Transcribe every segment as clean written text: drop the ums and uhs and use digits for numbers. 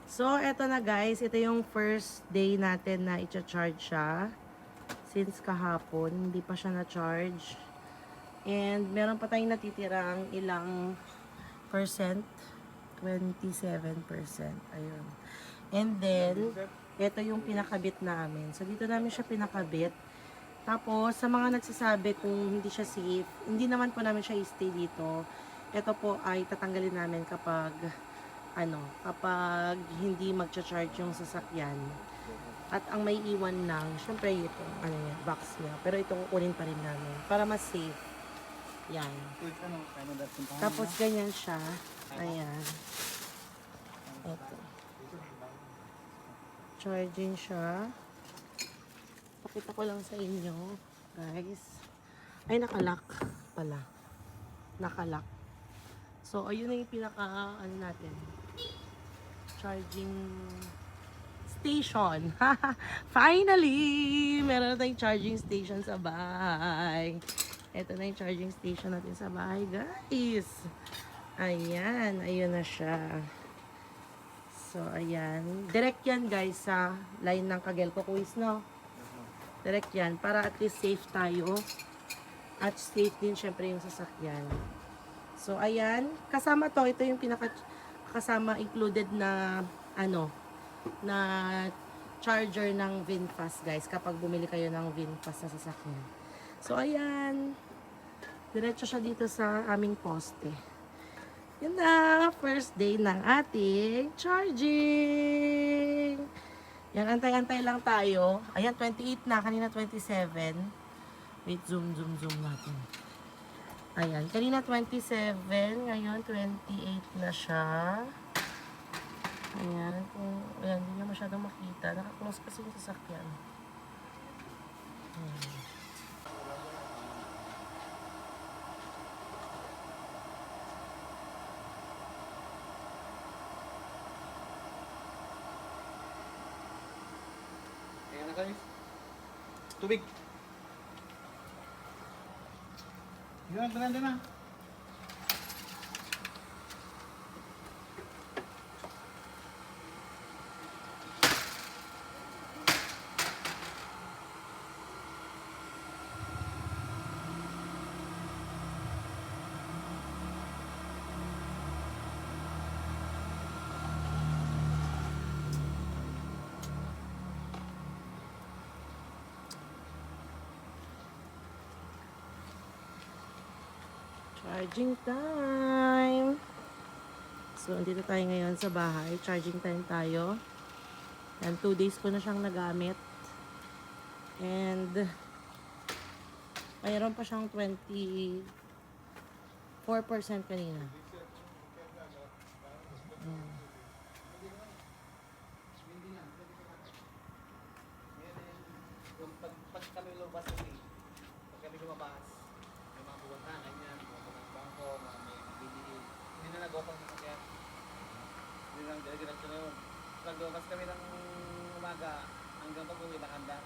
So, eto na guys. Ito yung first day natin na i-charge siya. Since kahapon, hindi pa siya na-charge. And meron pa tayong natitirang ilang percent. 27%. Ayun. And then, ito yung pinakabit namin. So, dito namin siya pinakabit. Tapos, sa mga nagsasabi kung hindi siya safe, hindi naman po namin siya i-stay dito. Ito po ay tatanggalin namin kapag hindi magcha-charge yung sasakyan. At ang may iwan lang, syempre itong box niya. Pero itong kukunin pa rin namin para mas safe. Yan. Tapos ganyan siya. Ayan. Ito. Charging siya. Pakita ko lang sa inyo, guys. Ay, nakalock pala. Nakalock. So, ayun na yung natin. Charging station. Finally! Meron na tayong charging station sa bahay. Ito na yung charging station natin sa bahay, guys. Ayan. Ayun na siya. So, ayan. Direct yan, guys, sa line ng Kagel Quiz, no? Direct yan. Para at least safe tayo. At safe din, syempre, yung sasakyan. So, ayan. Kasama to. Ito yung kasama included na, na charger ng VinFast, guys. Kapag bumili kayo ng VinFast na sasakyan. So, ayan. Diretso siya dito sa aming poste. Yun na. First day ng ating charging. Yan, antay-antay lang tayo. Ayan, 28 na. Kanina 27. Wait, zoom natin. Ayan, kanina 27. Ngayon, 28 na siya. Ayan, ayan, hindi nyo masyadong makita. Naka-close kasi yung sasakyan. Ayan. Ayan na guys. Tubig. Yun, doon na. Charging time! So, andito tayo ngayon sa bahay. Charging time tayo. Yan, 2 days ko na siyang nagamit. And, mayroon pa siyang 24% kanina. Yung pag kami lumabas kasi, pag kami lumabas, may mga buwantan, ganyan, mga ng bangko, mga may bibili. Hindi na nag-open na kaya. Hindi lang, dire-diretso na yun. Pag lumabas kami ng umaga, hanggang pag-uwi nakanda.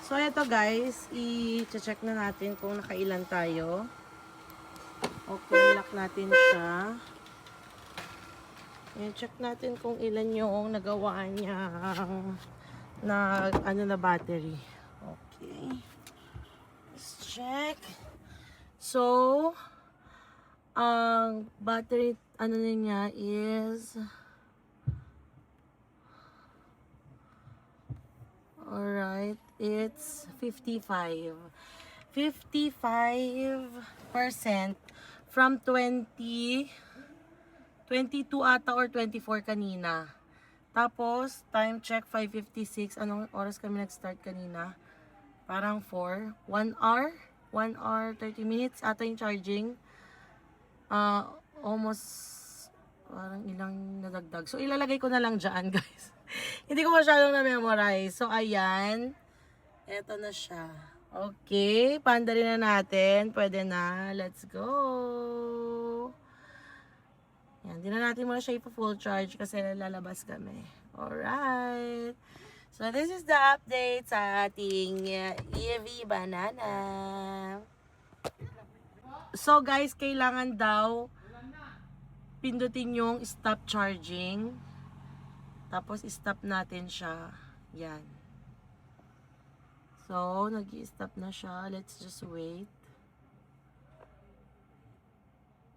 So, ito guys, i-check na natin kung nakailan tayo. Okay, lock natin siya. I-check natin kung ilan yung nagawa niya na battery. Okay. Let's check. So, ang battery, niya is... Alright, it's 55%. 55% from 22 ata or 24 kanina. Tapos, time check 5:56. Anong oras kami nag-start kanina? Parang 4. 1 hour? 1 hour, 30 minutes ata yung charging. Almost Parang ilang nadagdag. So, ilalagay ko na lang dyan, guys. Hindi ko masyadong na-memorize. So, ayan. Eto na siya. Okay. Pandarin na natin. Pwede na. Let's go. Yan. Di na natin muna siya ipo-full charge kasi lalabas kami. Alright. So, this is the update sa ating EV banana. So, guys, kailangan daw pindutin yung stop charging. Tapos, stop natin siya. Yan. So, nag-i-stop na siya. Let's just wait.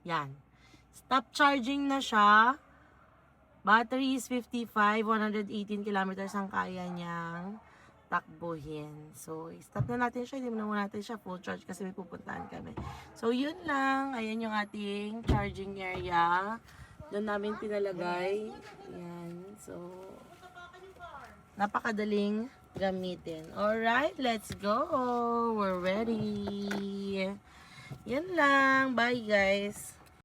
Yan. Stop charging na siya. Battery is 55, 118 kilometers ang kaya niyang takbuhin. So, stop na natin siya. Hindi mo na natin siya full charge kasi may pupuntahan kami. So, yun lang. Ayan yung ating charging area. Doon namin pinalagay. Yan. So, napakadaling gamitin. Alright, let's go. We're ready. Yan lang. Bye, guys.